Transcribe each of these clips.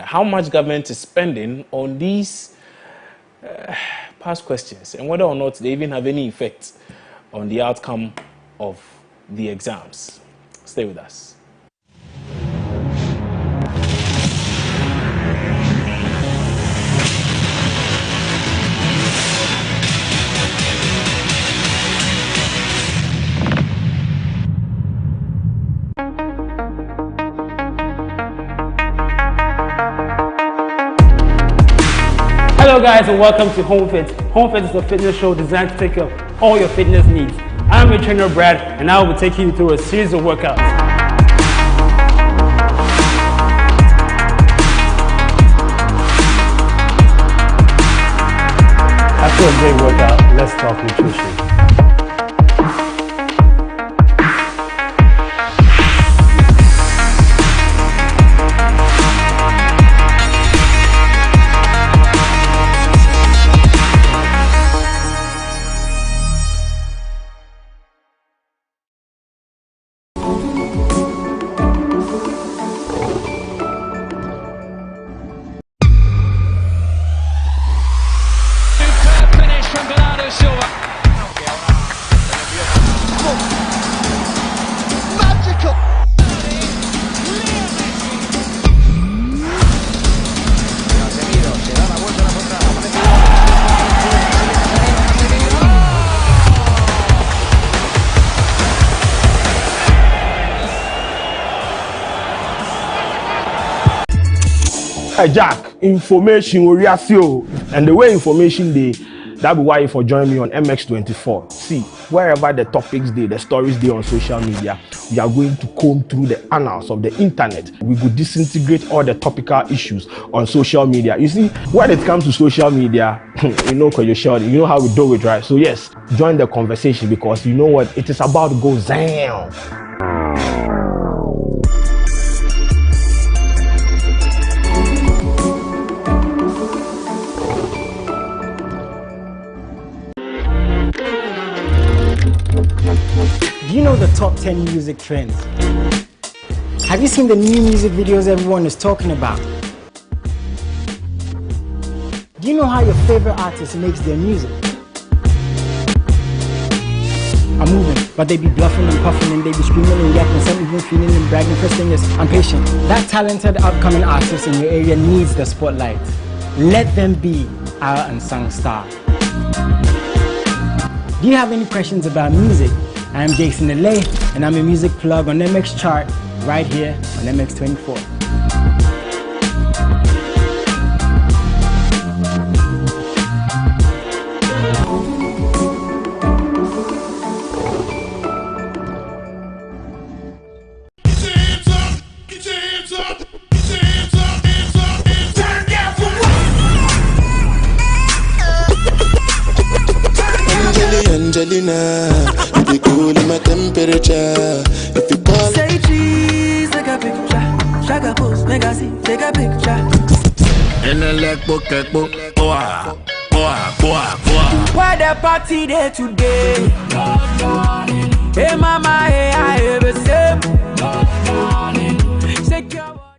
how much government is spending on these past questions and whether or not they even have any effect on the outcome of the exams. Stay with us. Hello guys and welcome to Home Fit. Home Fit is a fitness show designed to take care of all your fitness needs. I'm your trainer Brad and I will be taking you through a series of workouts. After a great workout, let's talk nutrition. Hey Jack, information will reassure, and the way information they that be why you for join me on MX24. See, wherever the topics they, the stories they on social media, we are going to comb through the annals of the internet. We will disintegrate all the topical issues on social media. You see, when it comes to social media, you know you know how we do it, right? So yes, join the conversation because you know what, it is about to go down. Do you know the top 10 music trends? Have you seen the new music videos everyone is talking about? Do you know how your favorite artist makes their music? I'm moving, but they be bluffing and puffing and they be screaming and yapping, some even feeling and bragging. First thing is, I'm patient. That talented upcoming artist in your area needs the spotlight. Let them be our unsung star. Do you have any questions about music? I'm Jason Delay, and I'm a music plug on MX Chart right here on MX24. Angelina, you be cool in my temperature. If you call, say cheese, take a picture. Shaka pose, make a see, take a picture. in a leg book, boah. Why the party there today? Hey mama, hey I ever say. Shake your body.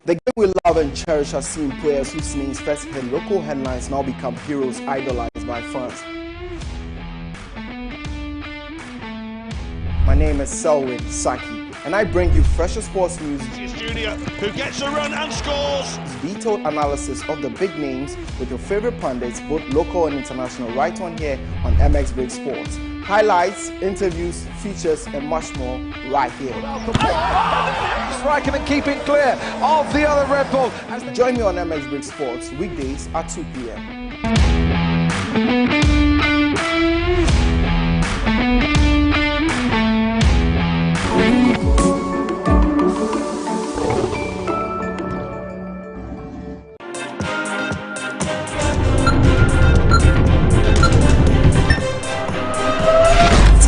'The game we love and cherish has seen players whose names first hit local headlines now become heroes idolized by fans. My name is Selwyn Saki, and I bring you fresher sports news, Junior, who gets a run and scores. Detailed analysis of the big names with your favorite pundits, both local and international, right on here on MX Break Sports. Highlights, interviews, features, and much more right here. Striking and keeping clear of the other Red Bull. Join me on MX Break Sports weekdays at 2 p.m.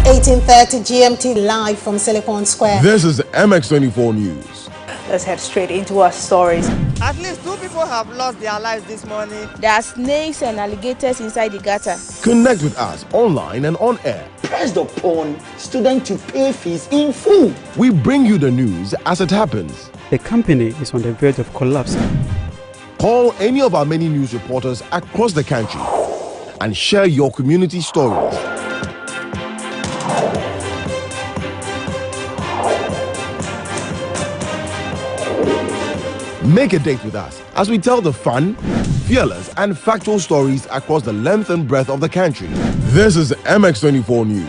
It's 18:30 GMT live from Silicon Square. This is MX24 News. let's head straight into our stories. At least 2 people have lost their lives this morning. There are snakes and alligators inside the gutter. Connect with us online and on air. Press the upon student to pay fees in full. We bring you the news as it happens. The company is on the verge of collapse. Call any of our many news reporters across the country and share your community stories. Make a date with us as we tell the fun, fearless, and factual stories across the length and breadth of the country. This is MX24 News.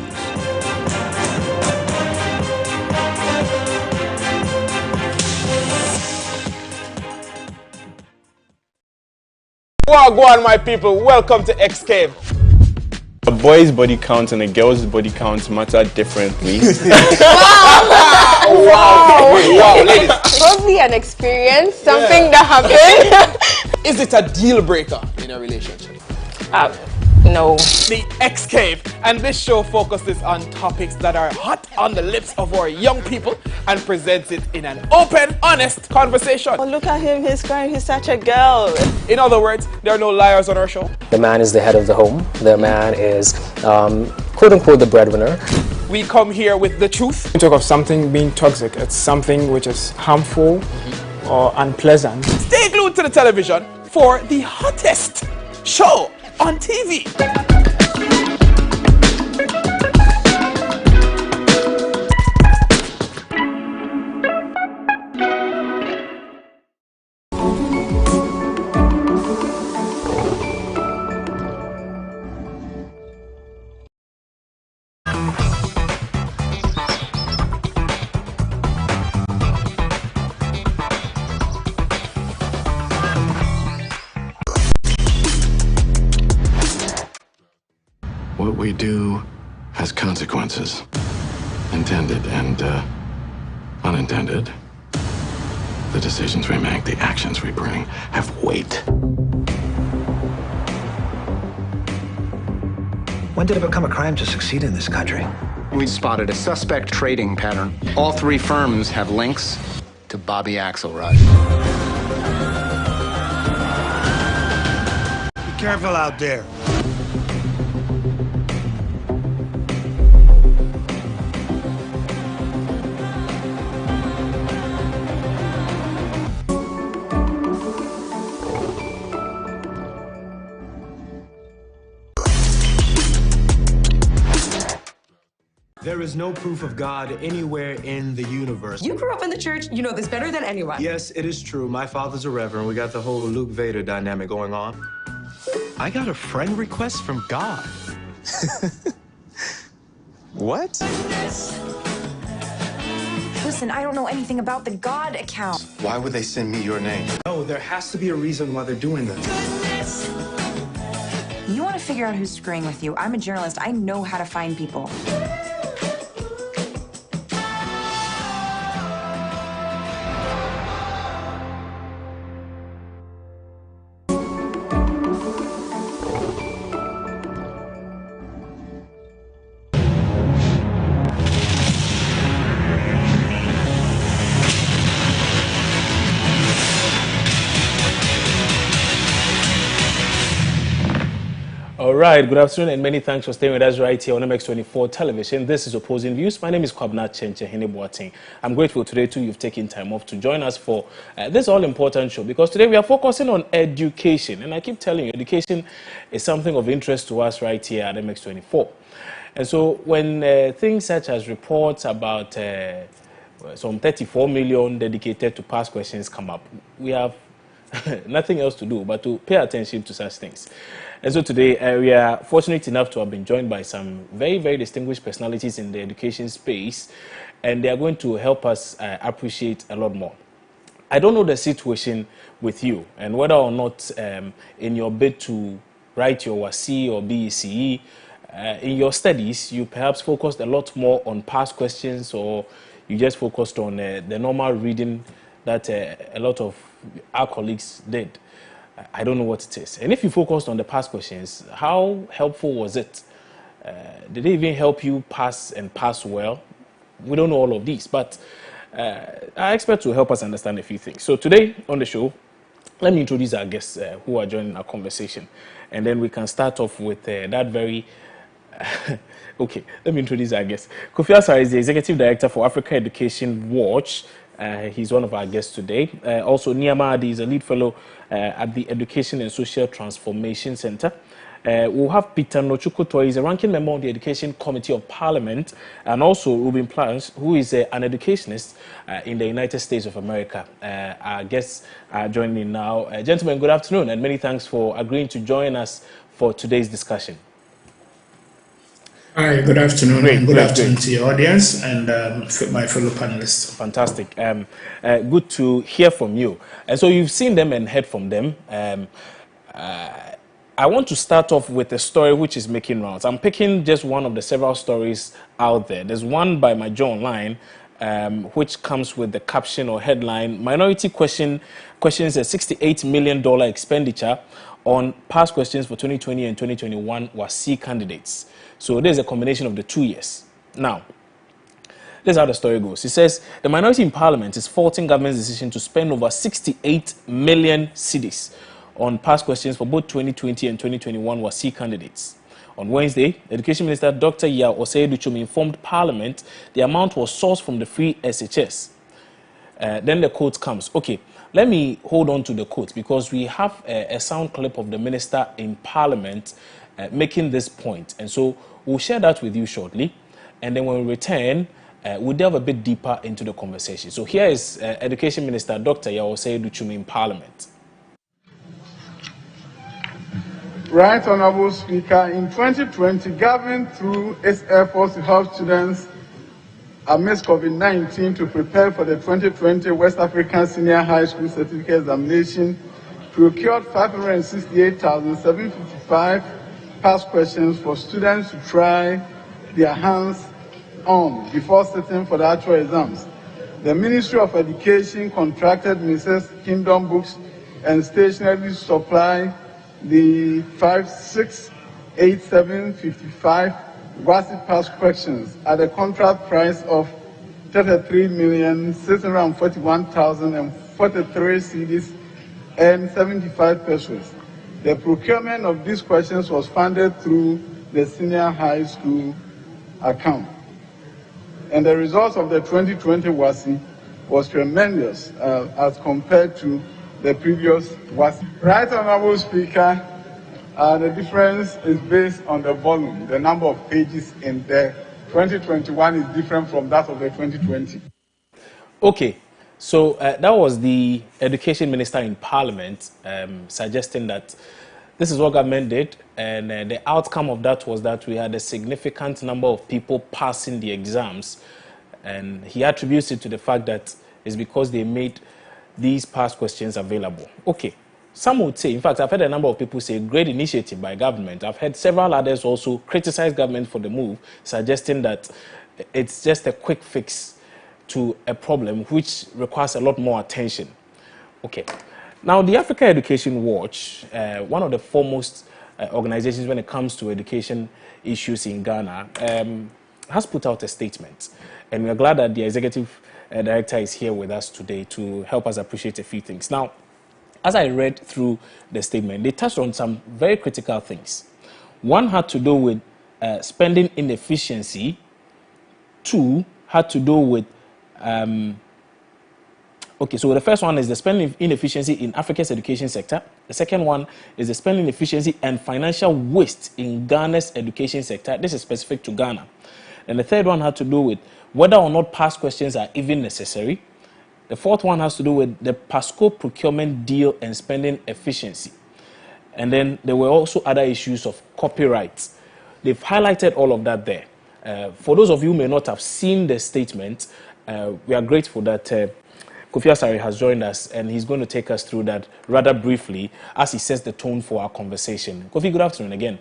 Go on, my people. Welcome to XCave. A boy's body count and a girl's body count matter differently. Wow, ladies. Probably an experience, something that happened. Is it a deal breaker in a relationship? No. The XCave, and this show focuses on topics that are hot on the lips of our young people and presents it in an open, honest conversation. Oh, look at him, he's crying, he's such a girl. In other words, there are no liars on our show. The man is the head of the home. The man is, quote-unquote, the breadwinner. We come here with the truth. We talk of something being toxic. It's something which is harmful or unpleasant. Stay glued to the television for the hottest show on TV. What we do has consequences, intended and unintended. The decisions we make, the actions we bring, have weight. When did it become a crime to succeed in this country? We spotted a suspect trading pattern. All 3 firms have links to Bobby Axelrod. Be careful out there. There is no proof of God anywhere in the universe. You grew up in the church. You know this better than anyone. Yes, it is true. My father's a reverend. We got the whole Luke Vader dynamic going on. I got a friend request from God. What? Listen, I don't know anything about the God account. Why would they send me your name? No, there has to be a reason why they're doing this. You want to figure out who's screwing with you? I'm a journalist. I know how to find people. All right, good afternoon and many thanks for staying with us right here on MX24 television. This is Opposing Views. My name is Kwabna Chenche Heneboating. I'm grateful today too you've taken time off to join us for this all-important show because today we are focusing on education. And I keep telling you, education is something of interest to us right here at MX24. And so when things such as reports about some 34 million dedicated to past questions come up, we have nothing else to do but to pay attention to such things. And so today we are fortunate enough to have been joined by some very, very distinguished personalities in the education space, and they are going to help us appreciate a lot more. I don't know the situation with you and whether or not in your bid to write your WASSCE or BECE, in your studies you perhaps focused a lot more on past questions, or you just focused on the normal reading that a lot of our colleagues did. I don't know what it is. And if you focused on the past questions, how helpful was it? Did it even help you pass and pass well? We don't know all of these, but our experts will help us understand a few things. So today on the show, let me introduce our guests who are joining our conversation. And then we can start off with that very... okay, let me introduce our guest. Kofi Asare is the Executive Director for Africa Education Watch. He's one of our guests today. Also, Niyama Adi is a lead fellow at the Education and Social Transformation Center. We'll have Peter Nochukuto, he's a ranking member of the Education Committee of Parliament, and also Ruben Plans, who is an educationist in the United States of America. Our guests are joining now. Gentlemen, good afternoon, and many thanks for agreeing to join us for today's discussion. Hi, good afternoon, and good afternoon to your audience and my fellow panelists. Fantastic. Good to hear from you. And so you've seen them and heard from them. I want to start off with a story which is making rounds. I'm picking just one of the several stories out there. There's one by my Joe Online, which comes with the caption or headline, Minority questions a $68 million expenditure on past questions for 2020 and 2021 WASSCE candidates. So there's a combination of the 2 years. Now, this is how the story goes. It says, the minority in Parliament is faulting government's decision to spend over 68 million cedis on past questions for both 2020 and 2021 WASSCE candidates. On Wednesday, Education Minister Dr. Yao Osei-Duchum informed Parliament the amount was sourced from the free SHS. Then the quote comes. Okay, let me hold on to the quote because we have a sound clip of the minister in Parliament making this point. And so we'll share that with you shortly. And then when we return, we'll delve a bit deeper into the conversation. So here is Education Minister Dr. Yao Osei-Duchum in Parliament. Right Honourable Speaker, in 2020, government through its efforts to help students amidst COVID-19 to prepare for the 2020 West African Senior High School Certificate Examination procured 568,755 past questions for students to try their hands on before sitting for the actual exams. The Ministry of Education contracted Mrs. Kingdom Books and Stationery to supply the 5,68755 WASSCE past questions at a contract price of 33,641,043 cedis and 75 pesos. The procurement of these questions was funded through the senior high school account. And the results of the 2020 WASSCE was tremendous as compared to the previous WASSCE. Right Honourable Speaker, the difference is based on the volume. The number of pages in the 2021 is different from that of the 2020. Okay, so that was the Education Minister in Parliament suggesting that this is what government did, and the outcome of that was that we had a significant number of people passing the exams, and he attributes it to the fact that it's because they made these past questions available. Okay, some would say, in fact, I've heard a number of people say great initiative by government. I've heard several others also criticize government for the move, suggesting that it's just a quick fix to a problem which requires a lot more attention. Okay, now the Africa Education Watch, one of the foremost organizations when it comes to education issues in Ghana, has put out a statement, and we're glad that the executive director is here with us today to help us appreciate a few things. Now, as I read through the statement, they touched on some very critical things. One had to do with spending inefficiency. Two had to do with okay, so the first one is the spending inefficiency in Africa's education sector. The second one is the spending inefficiency and financial waste in Ghana's education sector. This is specific to Ghana. And the third one had to do with whether or not past questions are even necessary. The fourth one has to do with the PASCO procurement deal and spending efficiency. And then there were also other issues of copyright. They've highlighted all of that there. For those of you who may not have seen the statement, we are grateful that Kofi Asare has joined us, and he's going to take us through that rather briefly as he sets the tone for our conversation. Kofi, good afternoon again.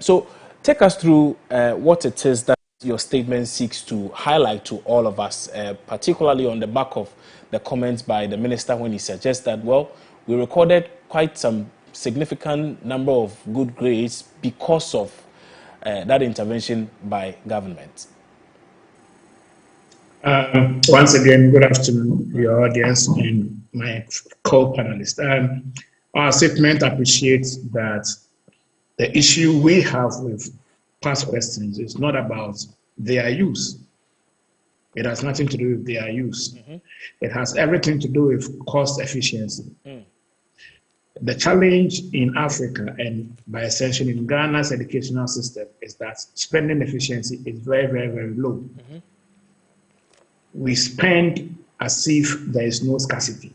So take us through what it is that your statement seeks to highlight to all of us, particularly on the back of the comments by the minister when he suggests that, well, we recorded quite some significant number of good grades because of that intervention by government. Once again, good afternoon, your audience and my co-panelists. Our statement appreciates that the issue we have with past questions is not about their use. It has nothing to do with their use. It has everything to do with cost efficiency. The challenge in Africa and by extension in Ghana's educational system is that spending efficiency is very, very, very low. We spend as if there is no scarcity.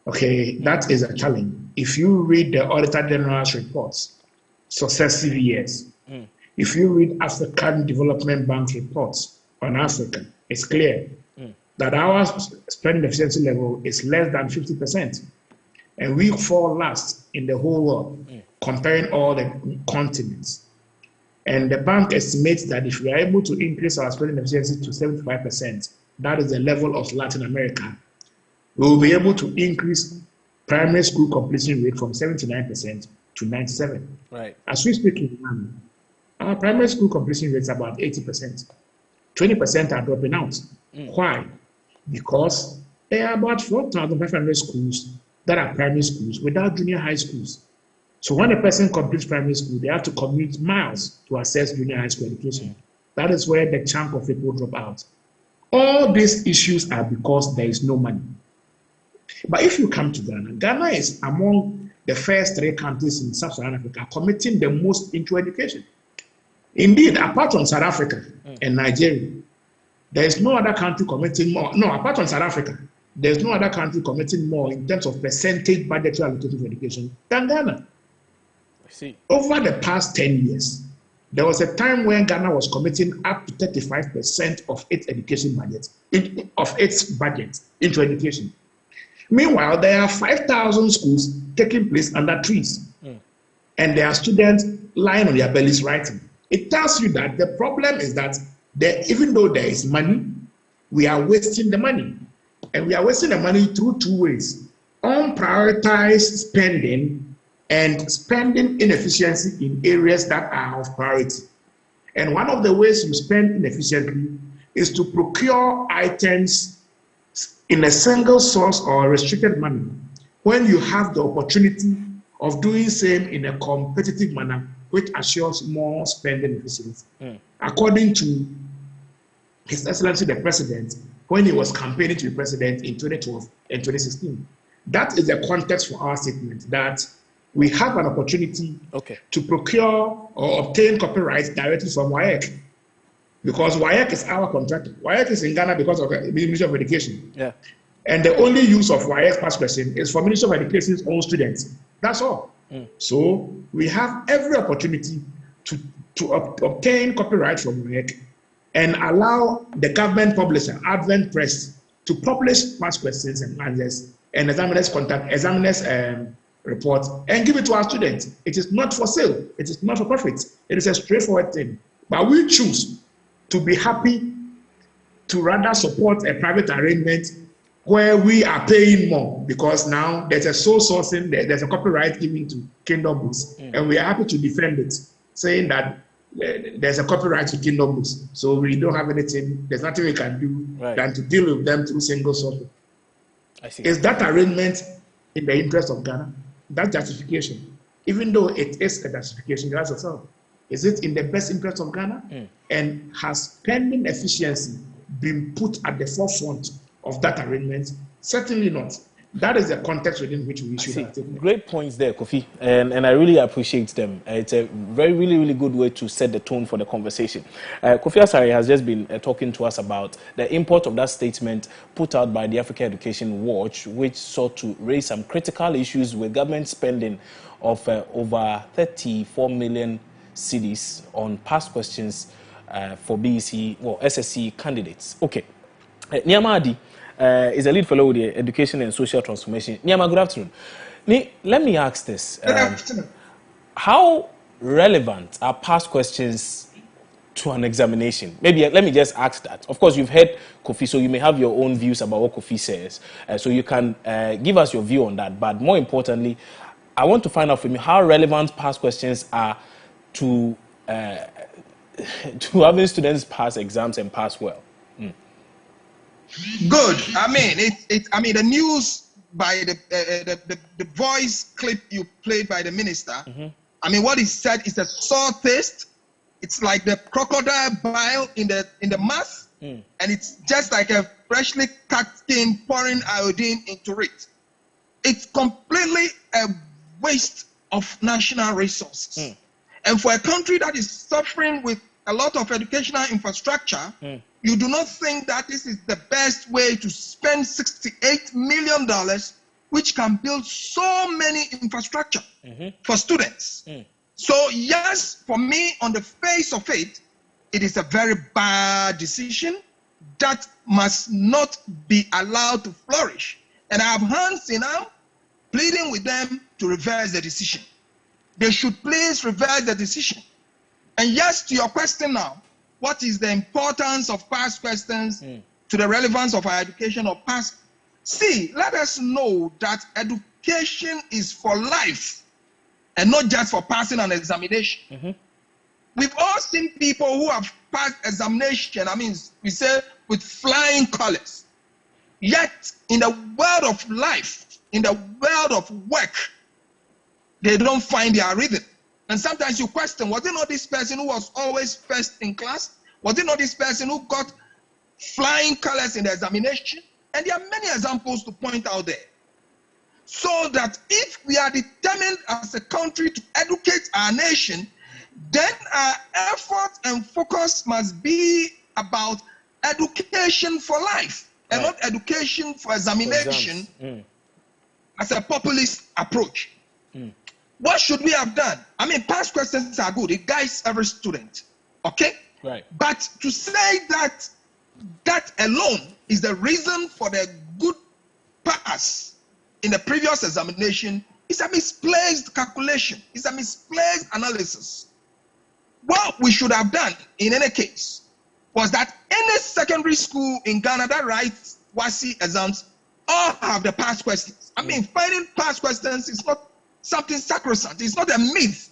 Okay, that is a challenge. If you read the Auditor General's reports, successive years, if you read African Development Bank reports on Africa, it's clear that our spending efficiency level is less than 50%. And we fall last in the whole world, comparing all the continents. And the bank estimates that if we are able to increase our spending efficiency to 75%, that is the level of Latin America, we will be able to increase primary school completion rate from 79% to 97%. Right. As we speak in Ghana, our primary school completion rate is about 80%. 20% are dropping out. Why? Because there are about 4,500 schools that are primary schools without junior high schools. So when a person completes primary school, they have to commute miles to access junior high school education. That is where the chunk of people drop out. All these issues are because there is no money. But if you come to Ghana, Ghana is among the first 3 countries in Sub-Saharan Africa committing the most into education. Indeed, apart from South Africa and Nigeria, there is no other country committing more. No, apart from South Africa, there's no other country committing more in terms of percentage budgetary allocated to education than Ghana. I see. Over the past 10 years, there was a time when Ghana was committing up to 35% of its education budget, into education. Meanwhile, there are 5,000 schools taking place under trees, and there are students lying on their bellies writing. It tells you that the problem is that even though there is money, we are wasting the money. And we are wasting the money through 2 ways: unprioritized spending and spending inefficiency in areas that are of priority. And one of the ways you spend inefficiently is to procure items in a single source or restricted manner when you have the opportunity of doing same in a competitive manner, which assures more spending efficiency. According to His Excellency the President, when he was campaigning to be president in 2012 and 2016. That is the context for our statement, that we have an opportunity to procure or obtain copyrights directly from WAEC, because WAEC is our contractor. WAEC is in Ghana because of the Ministry of Education. Yeah. And the only use of WAEC past question is for Ministry of Education's own students. That's all. So we have every opportunity to obtain copyright from WAEC and allow the government publisher, Advent Press, to publish past questions and answers and examiners report and give it to our students. It is not for sale. It is not for profit. It is a straightforward thing. But we choose to be happy to rather support a private arrangement where we are paying more, because now there's a sole sourcing, there's a copyright given to Kingdom Books, and we are happy to defend it, saying that there's a copyright to Kingdom Books, so we don't have anything, there's nothing we can do than to deal with them through single sourcing. I see. Is that arrangement in the interest of Ghana? That justification, even though it is a justification, you ask yourself, is it in the best interest of Ghana? And has spending efficiency been put at the forefront of that arrangement? Certainly not. That is the context within which we should have taken. Great points there, Kofi, and I really appreciate them. It's a really good way to set the tone for the conversation. Kofi Asare has just been talking to us about the import of that statement put out by the Africa Education Watch, which sought to raise some critical issues with government spending of over 34 million cedis on past questions for BEC, well, SSC candidates. Okay. Nyama Adi is a lead fellow with the Education and Social Transformation. Nyama, good afternoon. Let me ask this. Good afternoon. How relevant are past questions to an examination? Maybe let me just ask that. Of course, you've heard Kofi, so you may have your own views about what Kofi says. So you can give us your view on that. But more importantly, I want to find out from you how relevant past questions are to having students pass exams and pass well. Good. I mean, I mean, the news by the voice clip you played by the minister. I mean, what he said is a sore taste. It's like the crocodile bile in the mouth, and it's just like a freshly cut skin pouring iodine into it. It's completely a waste of national resources. And for a country that is suffering with a lot of educational infrastructure, you do not think that this is the best way to spend $68 million, which can build so many infrastructure for students. So yes, for me, on the face of it, it is a very bad decision that must not be allowed to flourish. And I have hands now pleading with them to reverse the decision. They should please reverse the decision. And yes, to your question now, what is the importance of past questions to the relevance of our education or past? See, let us know that education is for life and not just for passing an examination. We've all seen people who have passed examination, I mean, we say with flying colors. Yet, in the world of life, in the world of work, they don't find their rhythm. And sometimes you question, was it not this person who was always first in class? Was it not this person who got flying colors in the examination? And there are many examples to point out there. So that if we are determined as a country to educate our nation, then our effort and focus must be about education for life and not education for examination as a populist approach. What should we have done? I mean, past questions are good. It guides every student. Okay? Right. But to say that that alone is the reason for the good pass in the previous examination is a misplaced calculation. It's a misplaced analysis. What we should have done in any case was that any secondary school in Ghana that writes WASSCE exams all have the past questions. I mean, finding past questions is not something sacrosanct. It's not a myth.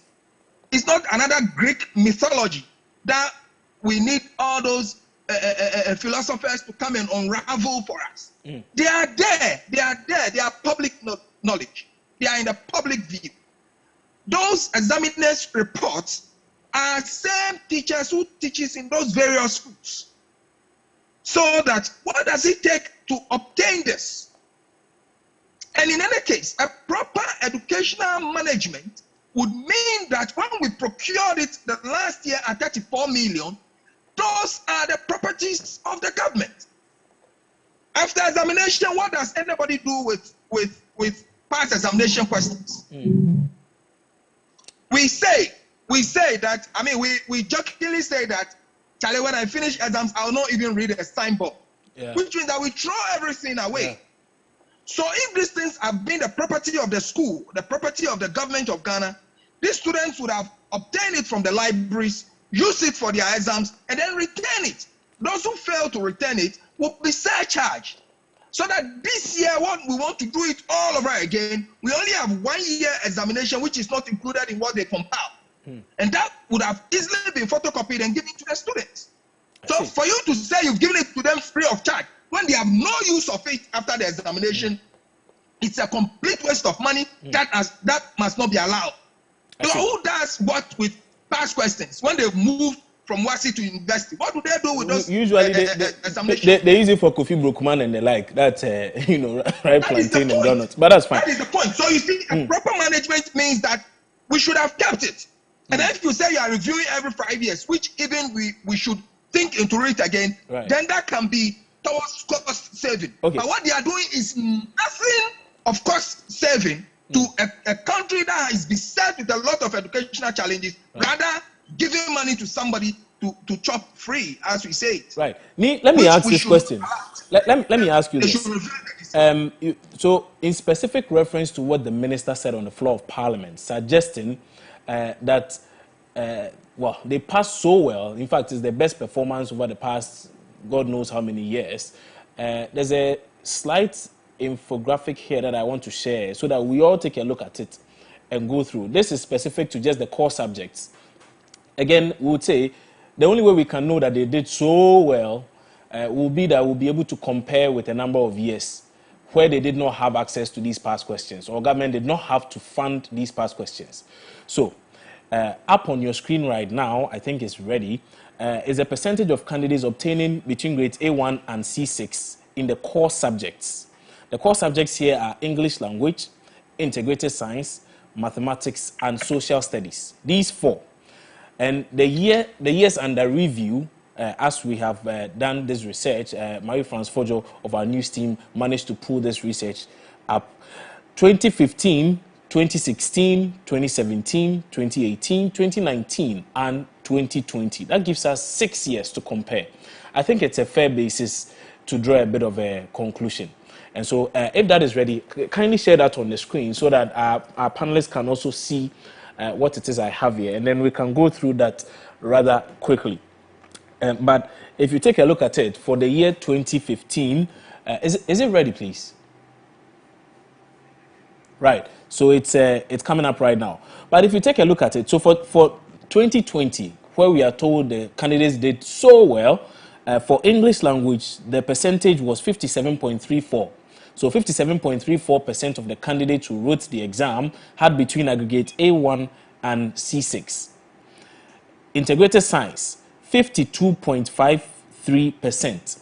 It's not another Greek mythology that we need all those philosophers to come and unravel for us. They are there. They are there. They are public knowledge. They are in the public view. Those examiners' reports are same teachers who teaches in those various schools. So that what does it take to obtain this? And in any case, a proper educational management would mean that when we procured it the last year at 34 million, those are the properties of the government. After examination, what does anybody do with past examination questions? We say that, I mean, we jokingly say that, Charlie, when I finish exams, I'll not even read a signboard, which means that we throw everything away. So if these things have been the property of the school, the property of the government of Ghana, these students would have obtained it from the libraries, use it for their exams, and then return it. Those who fail to return it will be surcharged. So that this year, what we want to do it all over again, we only have 1 year examination, which is not included in what they compile. And that would have easily been photocopied and given to the students. So for you to say you've given it to them free of charge, when they have no use of it after the examination, it's a complete waste of money. That must not be allowed. So who does what with past questions when they've moved from WASSCE to university? What do they do with those? Usually they use it for Kofi Brookman and the like. That's you know, right, plantain and donuts. But that's fine. That is the point. So you see, proper management means that we should have kept it. And then if you say you are reviewing every 5 years, which even we should think into it again, then that can be towards cost saving. But what they are doing is nothing of cost saving to a country that is beset with a lot of educational challenges, rather giving money to somebody to chop free, as we say it. Right. Let me ask this question. Let me ask you this. So in specific reference to what the minister said on the floor of Parliament, suggesting that, well, they passed so well. In fact, it's the best performance over the past God knows how many years. There's a slight infographic here that I want to share so that we all take a look at it and go through. This is specific to just the core subjects. Again, we would say the only way we can know that they did so well will be that we'll be able to compare with a number of years where they did not have access to these past questions, or government did not have to fund these past questions. So, up on your screen right now, I think it's ready, is a percentage of candidates obtaining between grades A1 and C6 in the core subjects. The core subjects here are English language, integrated science, mathematics, and social studies. These four. And the years under review, as we have done this research, Marie-France Fojo of our news team managed to pull this research up. 2015, 2016, 2017, 2018, 2019, and 2020. That gives us 6 years to compare. I think it's a fair basis to draw a bit of a conclusion. And so if that is ready, kindly share that on the screen so that our panelists can also see what it is I have here. And then we can go through that rather quickly. But if you take a look at it, for the year 2015, is it ready, please? Right. So it's coming up right now. But if you take a look at it, so for 2020, where we are told the candidates did so well, for English language, the percentage was 57.34. So 57.34% of the candidates who wrote the exam had between aggregate A1 and C6. Integrated science, 52.53%.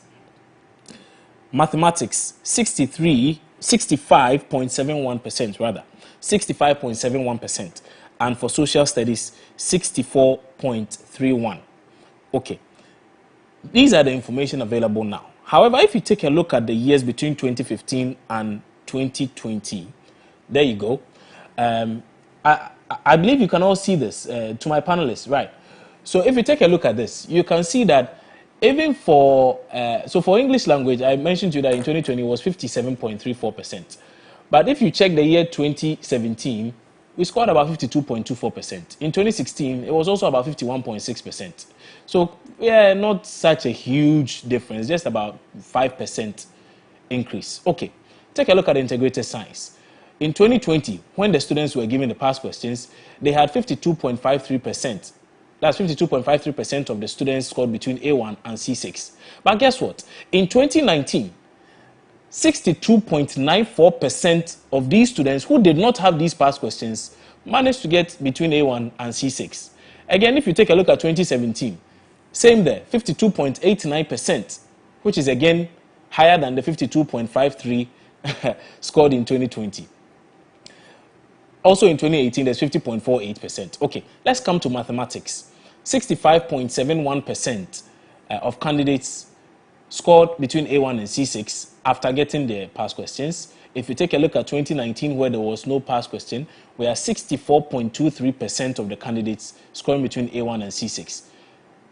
Mathematics, 65.71% rather. 65.71%. And for social studies, 64.31%. Okay. These are the information available now. However, if you take a look at the years between 2015 and 2020, there you go. I believe you can all see this to my panelists, right? So if you take a look at this, you can see that even for, so for English language, I mentioned to you that in 2020 it was 57.34%. But if you check the year 2017, we scored about 52.24%. In 2016, it was also about 51.6%. So, yeah, not such a huge difference, just about 5% increase. Okay, take a look at integrated science. In 2020, when the students were given the past questions, they had 52.53%. That's 52.53% of the students scored between A1 and C6. But guess what? In 2019, 62.94% of these students who did not have these past questions managed to get between A1 and C6. Again, if you take a look at 2017, same there, 52.89%, which is again higher than the 52.53 scored in 2020. Also in 2018, there's 50.48%. Okay, let's come to mathematics. 65.71% of candidates scored between A1 and C6 after getting their past questions. If you take a look at 2019, where there was no past question, we are 64.23% of the candidates scoring between A1 and C6.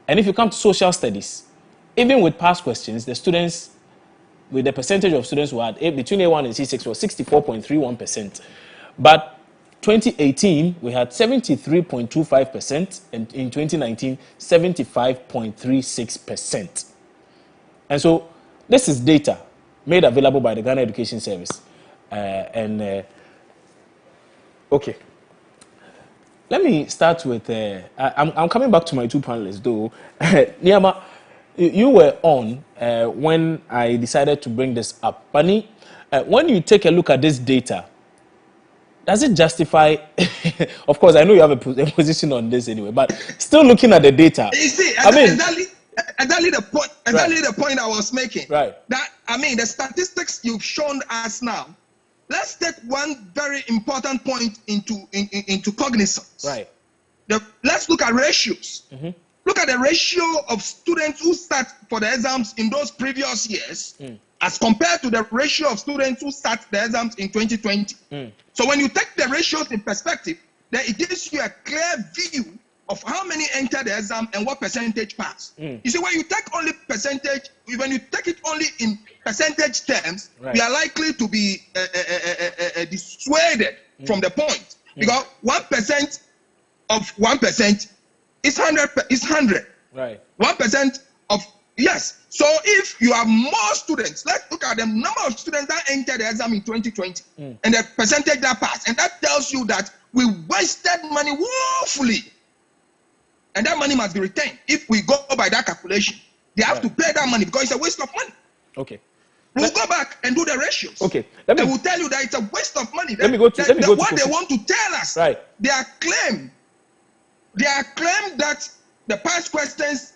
And if you come to social studies, even with past questions, the students, with the percentage of students who had between A1 and C6 was 64.31%. But 2018, we had 73.25%, and in 2019, 75.36%. And so this is data made available by the Ghana Education Service. Okay. Let me start with, I'm coming back to my two panelists though. Niyama, you were on when I decided to bring this up. Bani, when you take a look at this data, does it justify, of course, I know you have a position on this anyway, but still looking at the data. You see, exactly the point I was making. Right. That, I mean, the statistics you've shown us now, let's take one very important point into cognizance. Right. Let's look at ratios. Mm-hmm. Look at the ratio of students who sat for the exams in those previous years as compared to the ratio of students who sat the exams in 2020. So when you take the ratios in perspective, then it gives you a clear view of how many enter the exam and what percentage pass. You see, when you take only percentage, when you take it only in percentage terms, we are likely to be dissuaded from the point. Because 1% of 1% is 100. Right. 1% of, yes. So if you have more students, let's look at the number of students that entered the exam in 2020 and the percentage that passed. And that tells you that we wasted money woefully. And that money must be retained if we go by that calculation. They have to pay that money because it's a waste of money. Okay. We'll go back and do the ratios. Okay. And we'll tell you that it's a waste of money. Let me go to what they want to tell us. Right. They claim that the past questions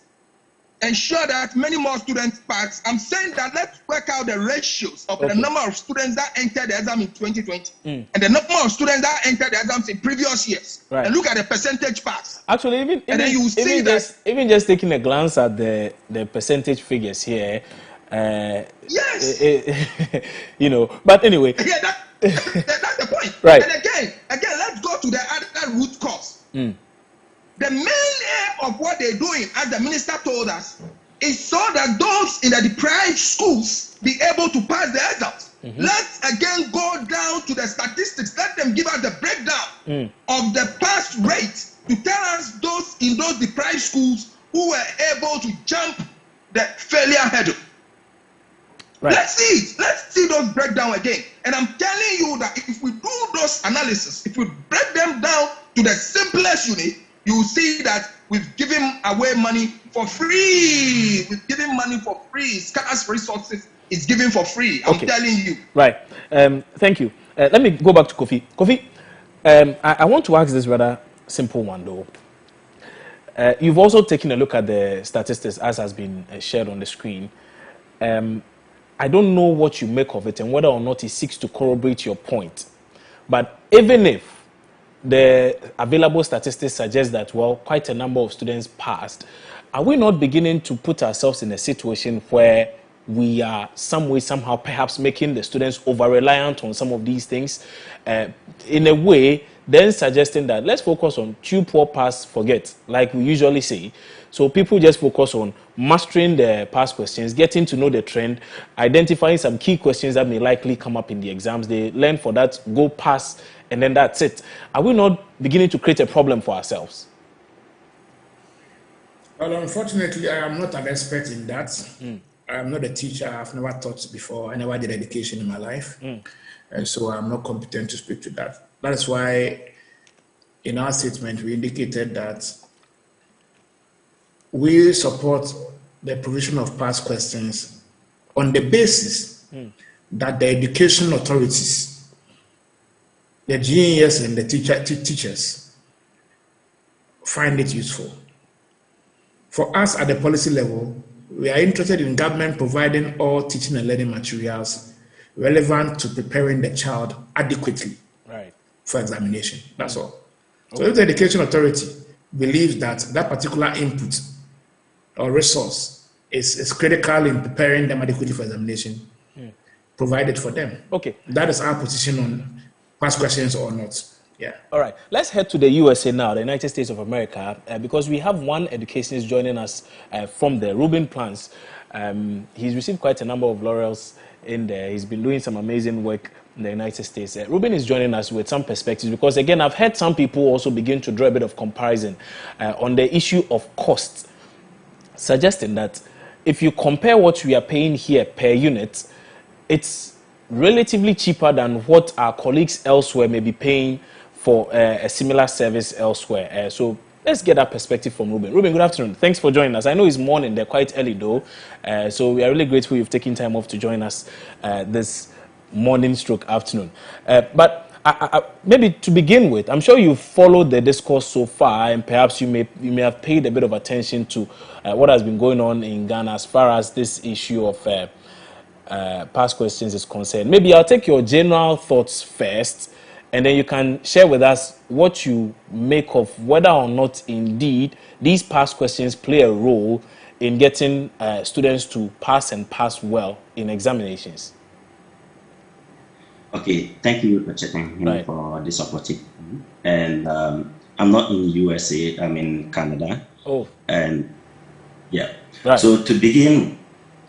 ensure that many more students pass. I'm saying that let's work out the ratios of the number of students that entered the exam in 2020 and the number of students that entered the exams in previous years. Right. And look at the percentage pass. Actually, and then you see even just taking a glance at the percentage figures here. Yes. You know, but anyway. Yeah, that's the point. Right. And again, let's go to the other root cause. The main aim of what they're doing, as the minister told us, is so that those in the deprived schools be able to pass the exams. Let's again go down to the statistics. Let them give us the breakdown of the pass rate to tell us those in those deprived schools who were able to jump the failure hurdle. Right. Let's see it. Let's see those breakdown again. And I'm telling you that if we do those analysis, if we break them down to the simplest unit, you will see that we've given away money for free. We've given money for free. Scarce resources is given for free. I'm telling you. Right. Thank you. Let me go back to Kofi. Kofi, I want to ask this rather simple one though. You've also taken a look at the statistics as has been shared on the screen. I don't know what you make of it and whether or not it seeks to corroborate your point. But even if the available statistics suggest that, well, quite a number of students passed, are we not beginning to put ourselves in a situation where we are some way, somehow, perhaps making the students over-reliant on some of these things? In a way, then suggesting that let's focus on too poor, pass, forget, like we usually say. So people just focus on mastering the past questions, getting to know the trend, identifying some key questions that may likely come up in the exams. They learn for that, go pass, and then that's it. Are we not beginning to create a problem for ourselves? Well, unfortunately, I am not an expert in that. I am not a teacher. I've never taught before. I never did education in my life. And so I'm not competent to speak to that. That is why in our statement, we indicated that we support the provision of past questions on the basis that the education authorities, the GES and the teachers find it useful. For us at the policy level, we are interested in government providing all teaching and learning materials relevant to preparing the child adequately for examination. That's all. So if the education authority believes that that particular input or resource is critical in preparing them adequately for examination, provide it for them. That is our position on past questions or not. Yeah. All right. Let's head to the USA now, the United States of America, because we have one educationist joining us from there, Ruben Plans. He's received quite a number of laurels in there. He's been doing some amazing work in the United States. Ruben is joining us with some perspectives because, again, I've heard some people also begin to draw a bit of comparison on the issue of costs, suggesting that if you compare what we are paying here per unit, it's relatively cheaper than what our colleagues elsewhere may be paying for a similar service elsewhere. So let's get that perspective from Ruben. Ruben, good afternoon. Thanks for joining us. I know it's morning, they're quite early though. So we are really grateful you've taken time off to join us this morning stroke afternoon. But maybe to begin with, I'm sure you've followed the discourse so far, and perhaps you may have paid a bit of attention to what has been going on in Ghana as far as this issue of past questions is concerned. Maybe I'll take your general thoughts first, and then you can share with us what you make of whether or not indeed these past questions play a role in getting students to pass and pass well in examinations. Okay, thank you, Chetan, for this opportunity. And I'm not in USA, I'm in Canada. Oh. And yeah. Right. So to begin,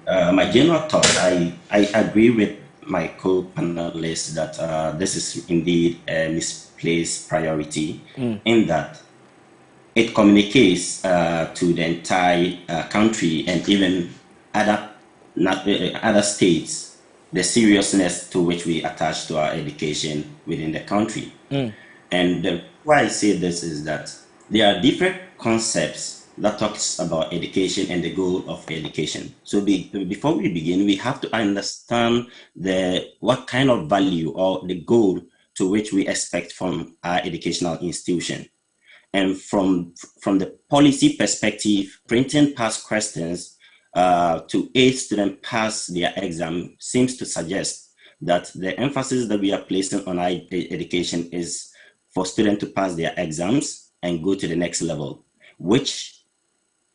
my general thought, I agree with my co-panelists that this is indeed a misplaced priority in that it communicates to the entire country and even other states the seriousness to which we attach to our education within the country. And why I say this is that there are different concepts that talks about education and the goal of education. So before we begin, we have to understand what kind of value or the goal to which we expect from our educational institution. And from the policy perspective, printing past questions to aid students pass their exam seems to suggest that the emphasis that we are placing on our education is for students to pass their exams and go to the next level, which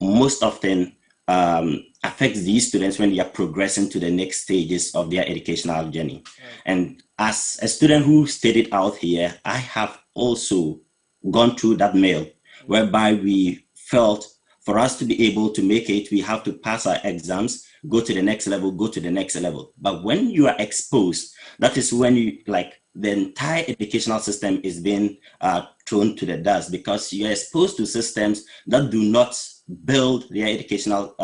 most often affects these students when they are progressing to the next stages of their educational journey. And as a student who studied out here, I have also gone through that mill whereby we felt for us to be able to make it, we have to pass our exams, go to the next level, go to the next level. But when you are exposed, that is when you, like, the entire educational system is being thrown to the dust, because you are exposed to systems that do not build their educational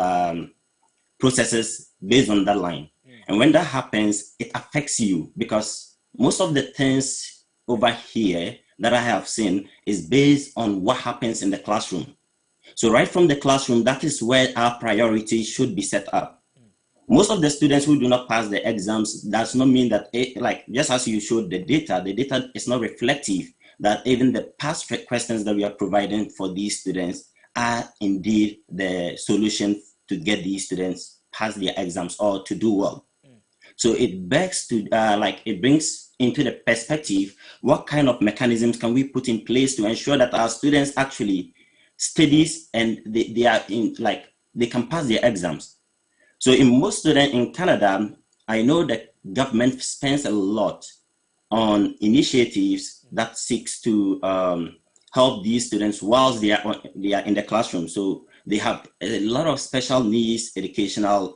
processes based on that line. And when that happens, it affects you, because most of the things over here that I have seen is based on what happens in the classroom. So right from the classroom, that is where our priority should be set up. Most of the students who do not pass the exams does not mean that, like, just as you showed the data is not reflective that even the past questions that we are providing for these students are indeed the solution to get these students pass their exams or to do well. So it begs to, it brings into the perspective, what kind of mechanisms can we put in place to ensure that our students actually studies and they are in, like, they can pass their exams. So in most students in Canada, I know that government spends a lot on initiatives that seeks to help these students whilst they are in the classroom. So they have a lot of special needs educational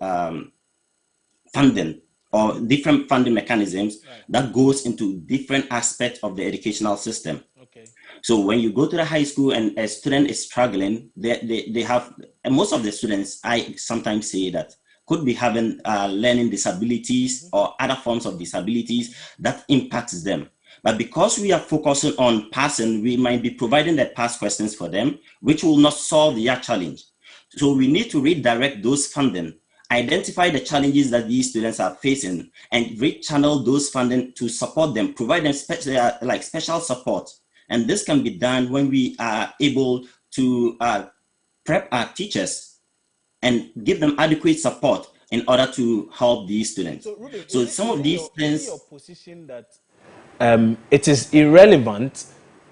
funding or different funding mechanisms that goes into different aspects of the educational system. Okay. So when you go to the high school and a student is struggling, they have, and most of the students, I sometimes say that, could be having learning disabilities or other forms of disabilities that impacts them. But because we are focusing on passing, we might be providing the past questions for them, which will not solve their challenge. So we need to redirect those funding, identify the challenges that these students are facing, and rechannel those funding to support them, provide them special support. And this can be done when we are able to prep our teachers and give them adequate support in order to help these students. So, Ruben, so some of these things... your position that it is irrelevant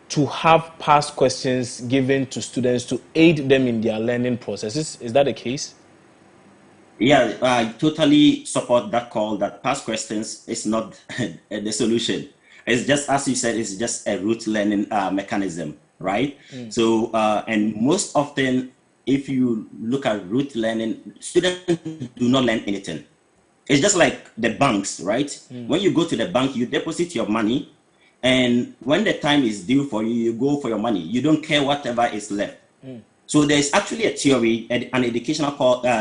to have past questions given to students to aid them in their learning processes. Is that the case? Yeah, I totally support that call that past questions is not the solution. It's just, as you said, it's just a rote learning mechanism, right? So, and most often, if you look at rote learning, students do not learn anything. It's just like the banks, right? When you go to the bank, you deposit your money, and when the time is due for you, you go for your money. You don't care whatever is left. So there's actually a theory, an educational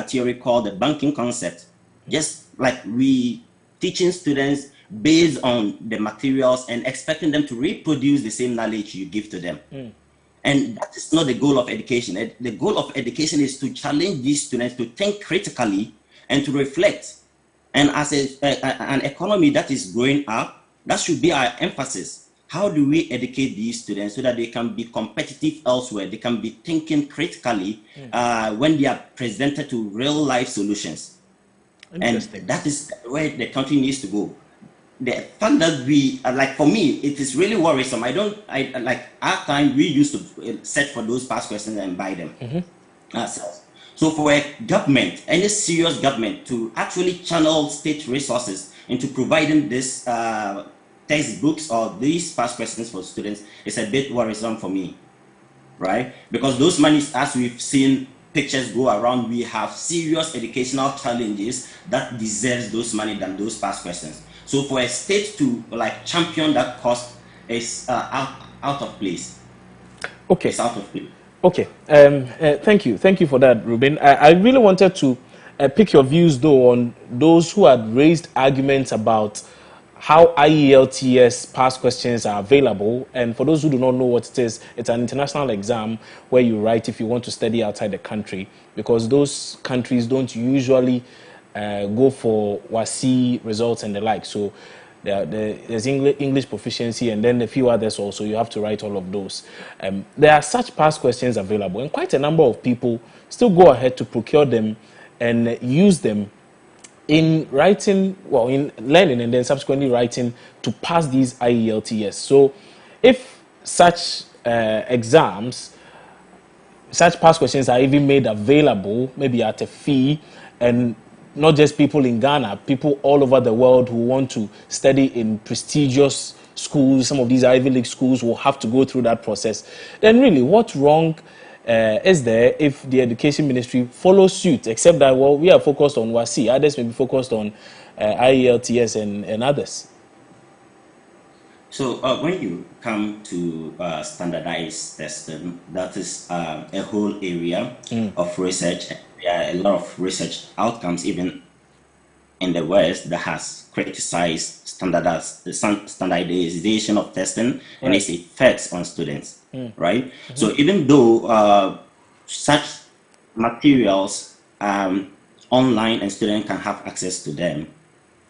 theory called the banking concept. Just like we teaching students based on the materials and expecting them to reproduce the same knowledge you give to them. And that is not the goal of education. The goal of education is to challenge these students to think critically and to reflect. And as an economy that is growing up, that should be our emphasis. How do we educate these students so that they can be competitive elsewhere? They can be thinking critically when they are presented to real life solutions. And that is where the country needs to go. The fact that we, like, for me, it is really worrisome. Like, our time, we used to search for those past questions and buy them ourselves. So for a government, any serious government, to actually channel state resources into providing this textbooks or these past questions for students is a bit worrisome for me, right? Because those monies, as we've seen pictures go around, we have serious educational challenges that deserves those money than those past questions. So for a state to, like, champion that cause is out of place. Okay. It's out of place. Okay. Thank you for that, Ruben. I really wanted to pick your views, though, on those who had raised arguments about how IELTS past questions are available. And for those who do not know what it is, it's an international exam where you write if you want to study outside the country, because those countries don't usually go for WASSCE results and the like. So there's English proficiency and then a few others also. You have to write all of those. There are such past questions available, and quite a number of people still go ahead to procure them and use them in writing, well, in learning and then subsequently writing to pass these IELTS. So if such exams, such past questions are even made available, maybe at a fee, and not just people in Ghana, people all over the world who want to study in prestigious schools, some of these Ivy League schools will have to go through that process, then really what wrong is there if the Education Ministry follows suit, except that, well, we are focused on WASSCE, others may be focused on IELTS and others? So when you come to standardized testing, that is a whole area of research. There are a lot of research outcomes, even in the West, that has criticized standardization of testing and its effects on students. Right? So even though such materials online and students can have access to them,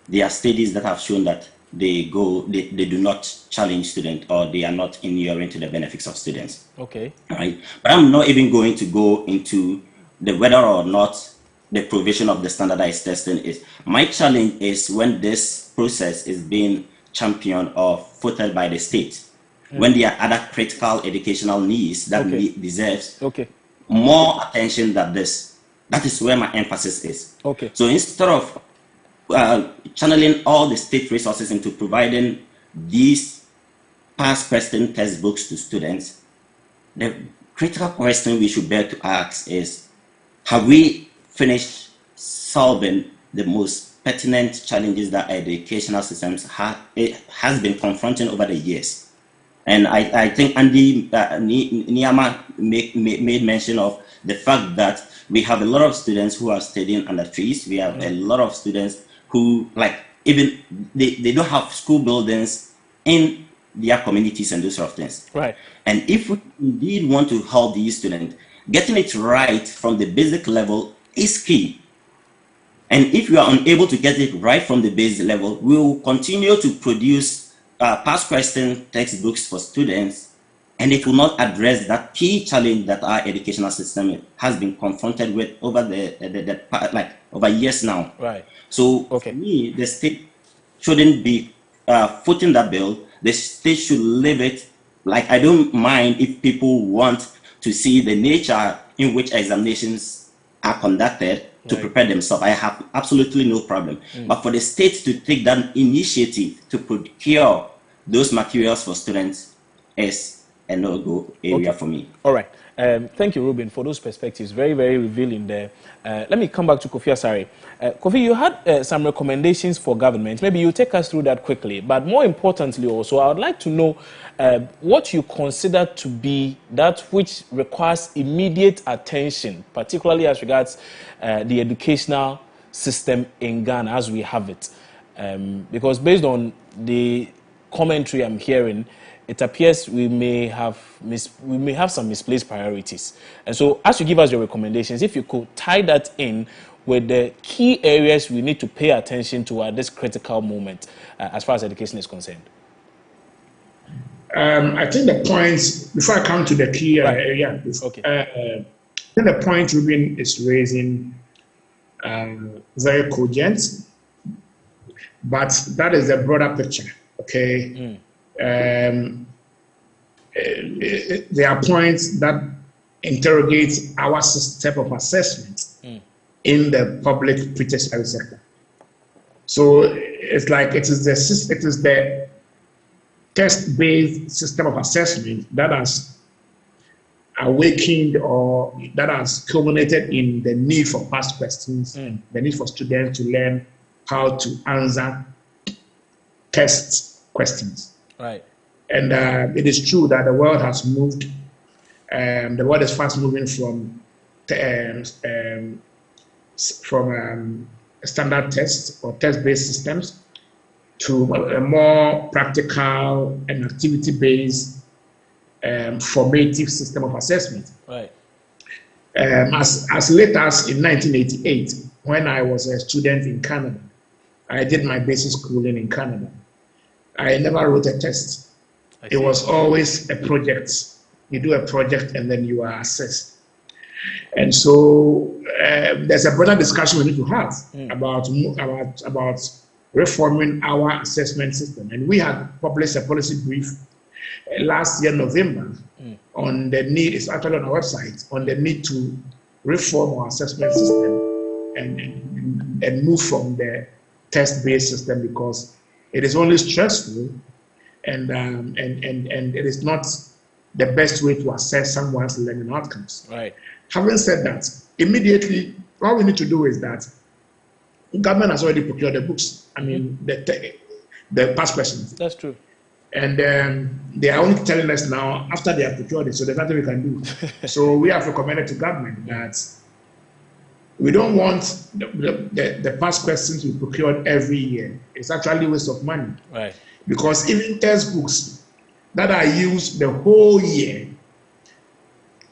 there are studies that have shown that they do not challenge students, or they are not inuring to the benefits of students. Okay. Right? But I'm not even going to go into the whether or not the provision of the standardized testing is. My challenge is when this process is being championed or footed by the state. When there are other critical educational needs that deserves more attention than this. That is where my emphasis is. Okay. So instead of channeling all the state resources into providing these past question textbooks to students, the critical question we should bear to ask is, have we finished solving the most pertinent challenges that educational systems has been confronting over the years? And I think Andy Niyama made mention of the fact that we have a lot of students who are studying under trees. We have a lot of students who, like, even they don't have school buildings in their communities and those sort of things. Right. And if we indeed want to help these students, getting it right from the basic level is key. And if we are unable to get it right from the basic level, we will continue to produce past question textbooks for students, and it will not address that key challenge that our educational system has been confronted with over over years now. Right. So for me, the state shouldn't be footing that bill. The state should leave it. Like, I don't mind if people want to see the nature in which examinations are conducted to prepare themselves. I have absolutely no problem. But for the state to take that initiative to procure those materials for students is a no-go area for me. All right. Thank you, Ruben, for those perspectives. Very, very revealing there. Let me come back to Kofi Asare. Kofi, you had some recommendations for government. Maybe you take us through that quickly. But more importantly also, I would like to know what you consider to be that which requires immediate attention, particularly as regards the educational system in Ghana as we have it. Because based on the commentary I'm hearing, it appears we may have some misplaced priorities. And so as you give us your recommendations, if you could tie that in with the key areas we need to pay attention to at this critical moment as far as education is concerned. I think the points, before I come to the key area, I think the point Ruben is raising very cogent, but that is a broader picture, okay? There are points that interrogate our system of assessment in the public pre-tertiary sector. So it's like it is the test-based system of assessment that has awakened or that has culminated in the need for past questions, the need for students to learn how to answer test questions. Right. And it is true that the world has moved. The world is fast moving from standard tests or test-based systems to a more practical and activity-based formative system of assessment. Right. As late as in 1988, when I was a student in Canada, I did my basic schooling in Canada. I never wrote a test. It was always a project. You do a project and then you are assessed. And so there's a broader discussion we need to have about reforming our assessment system. And we had published a policy brief last year, November, on the need, it's actually on our website, on the need to reform our assessment system and move from the test-based system, because it is only stressful and it is not the best way to assess someone's learning outcomes. Right. Having said that, immediately, all we need to do is that the government has already procured the books. I mean, the past questions. That's true. And they are only telling us now after they have procured it, so there's nothing we can do. So we have recommended to government that we don't want the past questions to be procured every year. It's actually a waste of money. Right. Because even textbooks that are used the whole year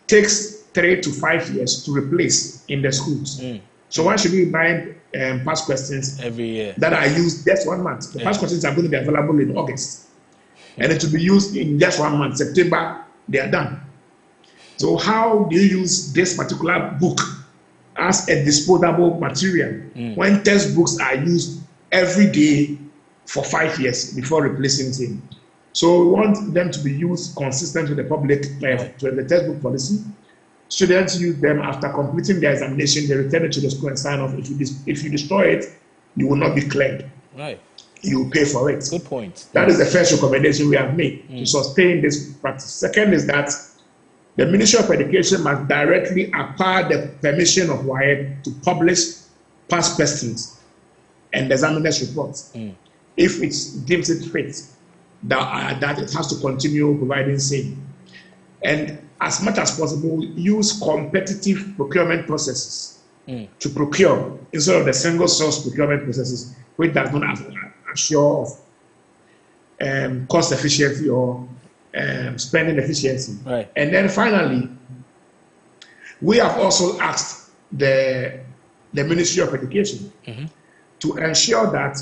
takes 3 to 5 years to replace in the schools. So why should we buy past questions every year that are used just 1 month? The past questions are going to be available in August. And it will be used in just 1 month. September, they are done. So how do you use this particular book as a disposable material when textbooks are used every day for 5 years before replacing them? So we want them to be used consistent with the public, to the textbook policy. Students use them after completing their examination. They return it to the school and sign off. If you destroy it, you will not be cleared. Right. You will pay for it. Good point. That is the first recommendation we have made to sustain this practice. Second is that the Ministry of Education must directly acquire the permission of WAEC to publish past questions and the examiner's reports. If it deems it fit, that it has to continue providing same. And as much as possible, use competitive procurement processes to procure instead of the single source procurement processes, which does not assure of cost efficiency or spending efficiency. Right. And then finally, we have also asked the Ministry of Education to ensure that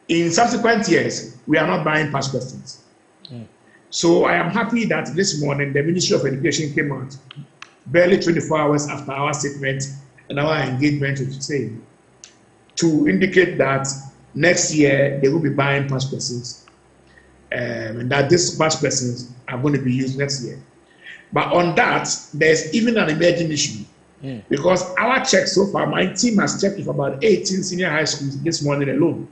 in subsequent years, we are not buying past questions. So I am happy that this morning the Ministry of Education came out barely 24 hours after our statement and our engagement with say to indicate that next year they will be buying past questions and that these past questions are going to be used next year. But on that, there's even an emerging issue because our check so far, my team has checked with about 18 senior high schools this morning alone,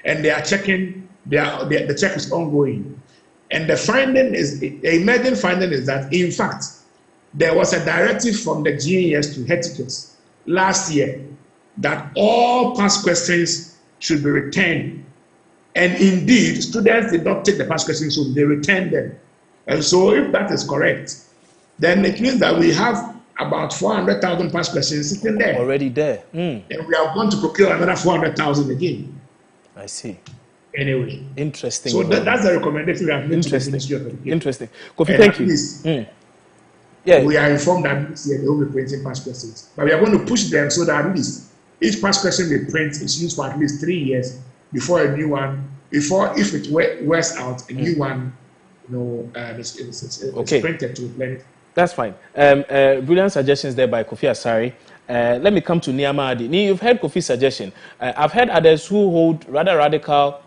and they are checking. The check is ongoing. And the finding is, the emerging finding is that, in fact, there was a directive from the GES to head teachers last year that all past questions should be returned. And indeed, students did not take the past questions, so they returned them. And so if that is correct, then it means that we have about 400,000 past questions sitting there. Already there. And we are going to procure another 400,000 again. I see. Anyway. Interesting. So that's the recommendation we have made to the Ministry of Education. Interesting. Kofi, thank you. Yeah. We are informed that this year they will be printing past questions. But we are going to push them so that at least each past question they print is used for at least 3 years before a new one, if it wears out, a new one, is printed to replace it. That's fine. Brilliant suggestions there by Kofi Asare. Let me come to Nneɛma Addy. You've heard Kofi's suggestion. I've heard others who hold rather radical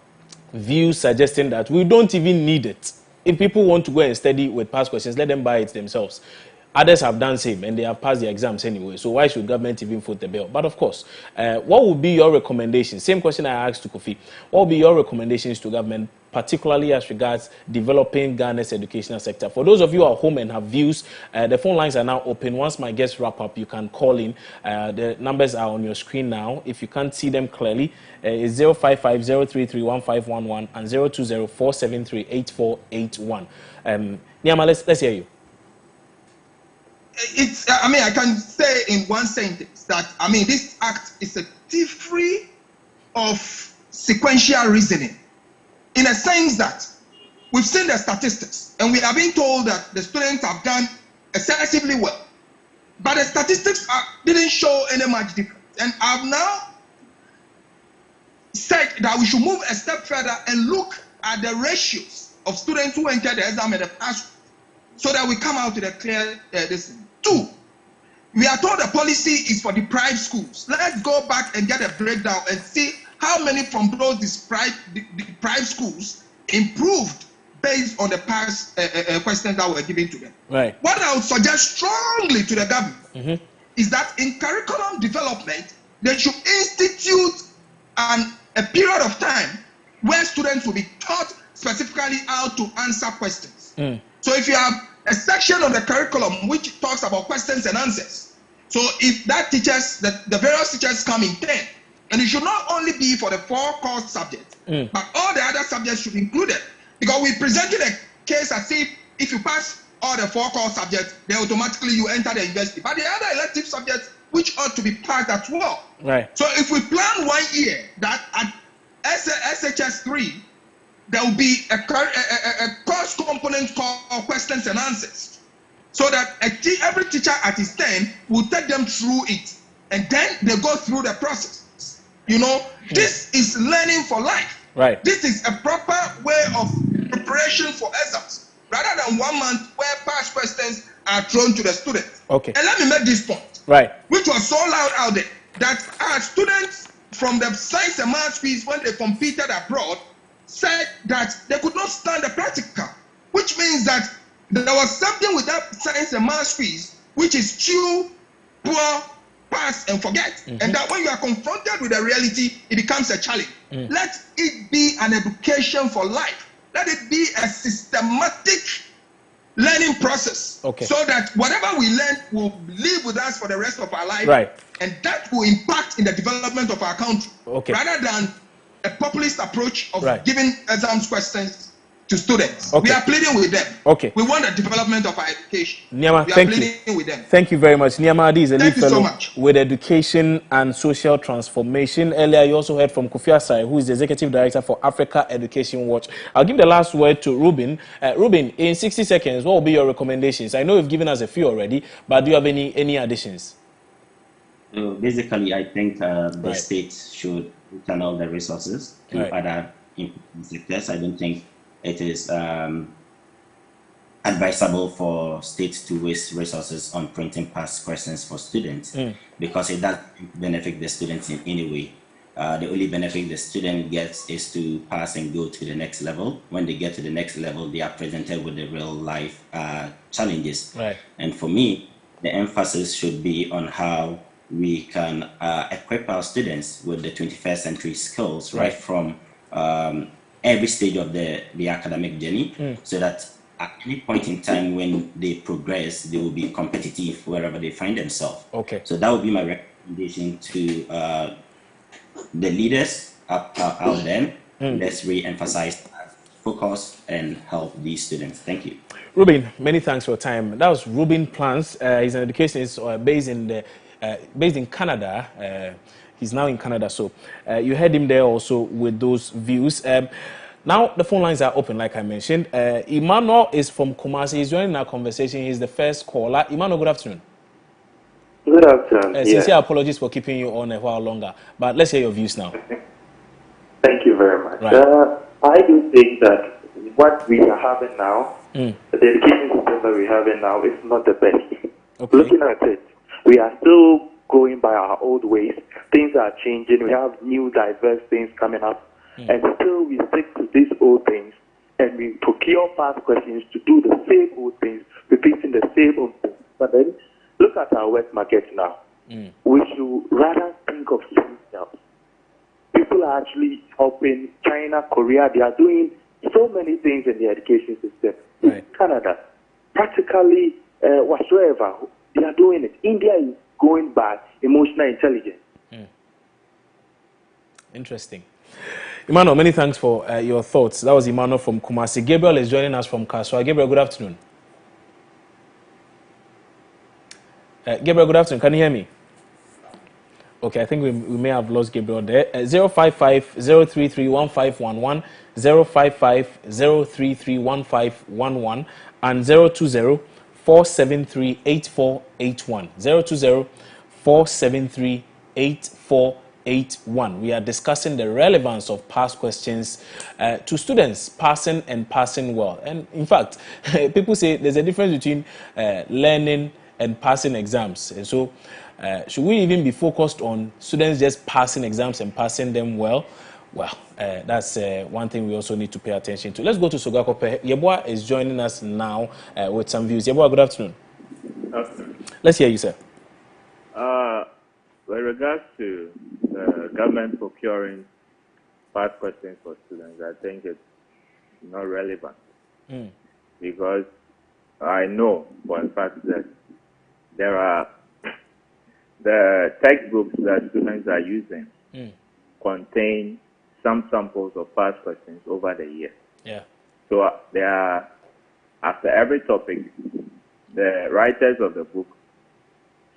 views suggesting that we don't even need it. If people want to go and study with past questions, let them buy it themselves. Others have done same and they have passed the exams anyway. So why should government even foot the bill? But of course, what would be your recommendations? Same question I asked to Kofi. What would be your recommendations to government, particularly as regards developing Ghana's educational sector? For those of you at home and have views, the phone lines are now open. Once my guests wrap up, you can call in. The numbers are on your screen now. If you can't see them clearly, it's 055-033-1511 and 020-473-8481. Nneɛma, let's hear you. I can say in one sentence that, this act is a thief-free of sequential reasoning, in a sense that we've seen the statistics and we are being told that the students have done excessively well, but the statistics didn't show any much difference. And I've now said that we should move a step further and look at the ratios of students who enter the exam and the pass, so that we come out with a clear this. 2, we are told the policy is for deprived schools. Let's go back and get a breakdown and see how many from those deprived schools improved based on the past questions that were given to them. Right. What I would suggest strongly to the government is that in curriculum development, they should institute a period of time where students will be taught specifically how to answer questions. So if you have a section of the curriculum which talks about questions and answers, so if that teachers, the various teachers come in 10, and it should not only be for the 4 core subjects, but all the other subjects should be included. Because we presented a case as if you pass all the 4 core subjects, then automatically you enter the university. But the other elective subjects, which ought to be passed as well. Right. So if we plan 1 year that at SHS 3, there will be a course component called questions and answers, so that every teacher at his 10 will take them through it, and then they go through the process. You know, this is learning for life. Right. This is a proper way of preparation for exams, rather than 1 month where past questions are thrown to the students. Okay. And let me make this point, right, which was so loud out there, that our students from the science and maths quiz, when they competed abroad, said that they could not stand the practical, which means that there was something with that science and maths quiz which is chew, pour, pass, and forget. And that when you are confronted with the reality, it becomes a challenge. Let it be an education for life. Let it be a systematic learning process, so that whatever we learn will live with us for the rest of our life, right, and that will impact in the development of our country, rather than a populist approach of giving exams questions to students. We are pleading with them. We want the development of our education. Niama, we are thank pleading you. With them. Thank you very much. Niama Adi is a lead fellow so with Education and Social Transformation. Earlier, you also heard from Kofi Asai, who is the Executive Director for Africa Education Watch. I'll give the last word to Ruben. Ruben, in 60 seconds, what will be your recommendations? I know you've given us a few already, but do you have any additions? Basically, I think the state should channel the resources to other sectors. I don't think it is advisable for states to waste resources on printing past questions for students, because it doesn't benefit the students in any way. The only benefit the student gets is to pass and go to the next level. When they get to the next level, they are presented with the real life challenges. And for me, the emphasis should be on how we can equip our students with the 21st century skills right from every stage of the academic journey, so that at any point in time when they progress, they will be competitive wherever they find themselves. So that would be my recommendation to the leaders out there. Let's re-emphasize, focus, and help these students. Thank you. Ruben, many thanks for your time. That was Ruben Plans. He's an educationist based in Canada. He's now in Canada, so you heard him there also with those views. Now the phone lines are open, like I mentioned. Emmanuel is from Kumasi. He's joining our conversation. He's the first caller. Emmanuel, good afternoon. Good afternoon. Sincere apologies for keeping you on a while longer, but let's hear your views now. Thank you very much. I do think that what we are having now, the education system that we are having now, is not the best. Looking at it, we are still going by our old ways. Things are changing. We have new, diverse things coming up. And still we stick to these old things, and we procure past questions to do the same old things, repeating the same old things. But then, look at our work market now. We should rather think of something else. People are actually helping China, Korea. They are doing so many things in the education system. Canada, practically whatsoever, they are doing it. India is going by emotional intelligence. Interesting. Emmanuel, many thanks for your thoughts. That was Emmanuel from Kumasi. Gabriel is joining us from Kaswa. Gabriel, good afternoon. Gabriel, good afternoon. Can you hear me? Okay, I think we may have lost Gabriel there. 055-033-1511, 055-033-1511, and 020-473-8481. 020-473-8481. We are discussing the relevance of past questions to students passing and passing well. And in fact, people say there's a difference between learning and passing exams. And so, should we even be focused on students just passing exams and passing them well? Well, that's one thing we also need to pay attention to. Let's go to Sogakope. Yeboah is joining us now with some views. Yeboah, good afternoon. Afternoon. Let's hear you, sir. With regards to government procuring past questions for students, I think it's not relevant because I know for a fact that there are the textbooks that students are using contain some samples of past questions over the years. Yeah. So there are, after every topic, the writers of the book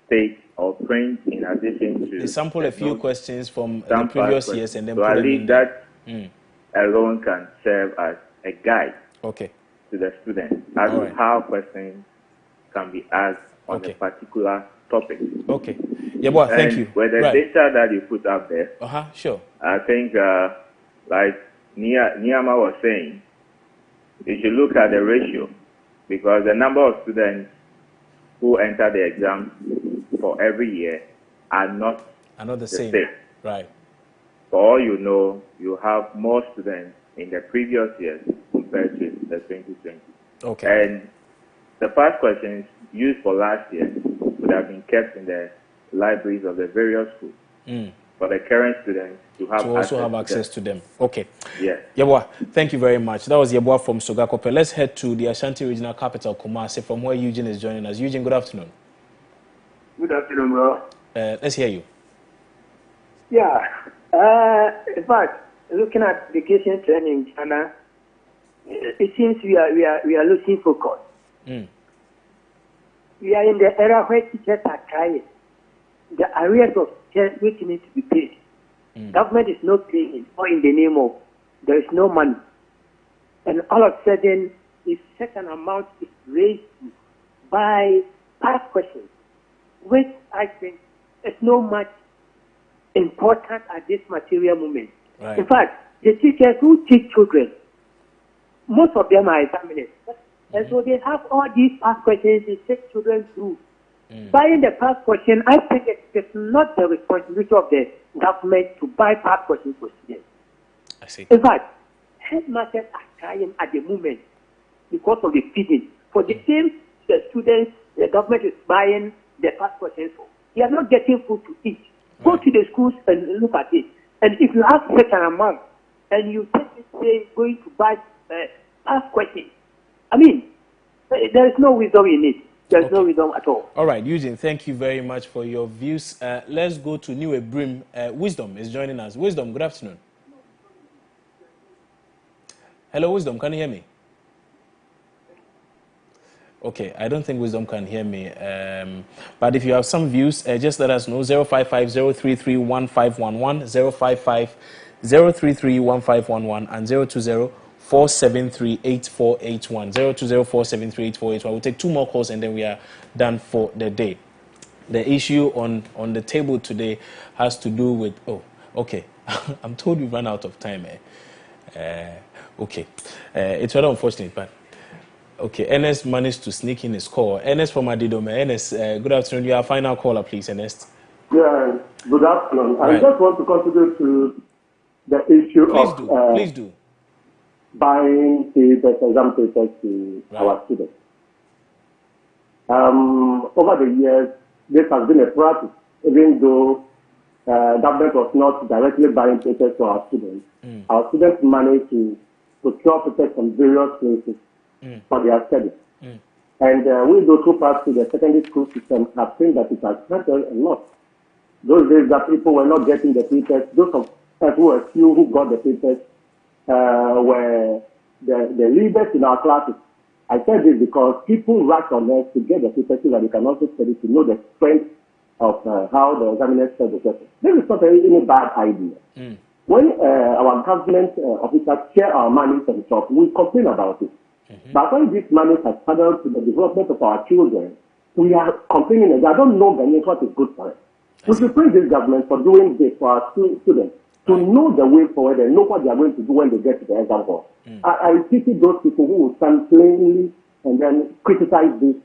state or print in addition to... They sample a few questions from the previous years and then put at them in least there. that alone can serve as a guide to the students as to how questions can be asked on a particular topic. Okay. Yeboah, thank you. With the data that you put up there, sure. I think, like Niyama was saying, you should look at the ratio because the number of students who enter the exam for every year are not the same. Right. For all you know, you have more students in the previous years compared to the 2020. Okay. And the past questions used for last year would have been kept in the libraries of the various schools for the current students to have access to them. Okay. Yes. Yeboah, thank you very much. That was Yeboah from Sogakope. Let's head to the Ashanti Regional Capital, Kumasi, from where Eugene is joining us. Eugene, good afternoon. Good afternoon, bro. Let's hear you. Yeah. In fact, looking at education trend in Ghana, it seems we are losing focus. We are in the era where teachers are trying. The arrears of teachers which need to be paid. Government is not paying, or in the name of there is no money. And all of a sudden, if such an amount is raised by past questions, which I think is no much important at this material moment. Right. In fact, the teachers who teach children, most of them are examiners. And so they have all these past questions they take children through. Buying the past question, I think it's not the responsibility of the government to buy past questions for students. I see. In fact, headmasters are trying at the moment because of the feeding. For the same students, the government is buying the past questions for. They are not getting food to eat. Go to the schools and look at it. And if you have such an amount and you take it, say, going to buy past questions, I mean, there is no wisdom in it. There's no wisdom at all. All right, Eugene, thank you very much for your views. Let's go to New Ebrim. Wisdom is joining us. Wisdom, good afternoon. Hello, Wisdom, can you hear me? Okay, I don't think Wisdom can hear me. But if you have some views, just let us know. 055-033-1511, 055-033-1511, and 020-473-8481, 020-473-8481. We'll take two more calls and then we are done for the day. The issue on the table today has to do with... Oh, okay. I'm told we've run out of time. Okay. It's rather unfortunate, but... Okay, Ernest managed to sneak in his call. Ernest from Adidome. Ernest, good afternoon. You are final caller, please, Ernest. Yeah, good afternoon. I just want to contribute to the issue please do. Buying the exam papers to our students. Over the years, this has been a practice, even though government was not directly buying papers to our students. Our students managed to procure papers from various places for their studies. And we go through parts to the secondary school system have seen that it has helped a lot. Those days that people were not getting the papers, those of us who were few who got the papers were the leaders in our classes. I said this because people rush on us to get the papers so that they can also study to know the strength of how the examiners set the question. This is not any bad idea. When our government officers share our money themselves, we complain about it. But when this money has funneled to the development of our children, we are complaining that I don't know what is good for it. We should praise this government for doing this for our students, to know the way forward and know what they are going to do when they get to the exam hall. I pity those people who will stand plainly and then criticize this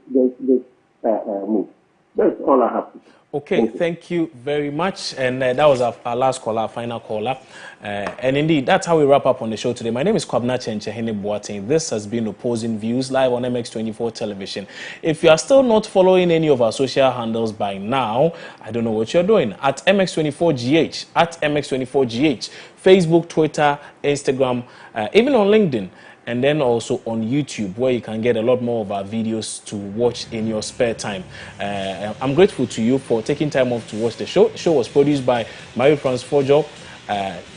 move. That's all I have to say. Okay, thank you very much. And that was our last caller, our final caller. And indeed, that's how we wrap up on the show today. My name is Kwabena Chenchehene Boateng. This has been Opposing Views live on MX24 television. If you are still not following any of our social handles by now, I don't know what you're doing. At MX24GH, at MX24GH, Facebook, Twitter, Instagram, even on LinkedIn. And then also on YouTube, where you can get a lot more of our videos to watch in your spare time. I'm grateful to you for taking time off to watch the show. The show was produced by Marie-France Fojo,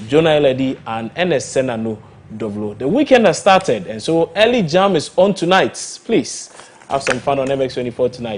Jonah Eledi, and NS Senano Dovlo. The weekend has started, and so early jam is on tonight. Please have some fun on MX24 tonight.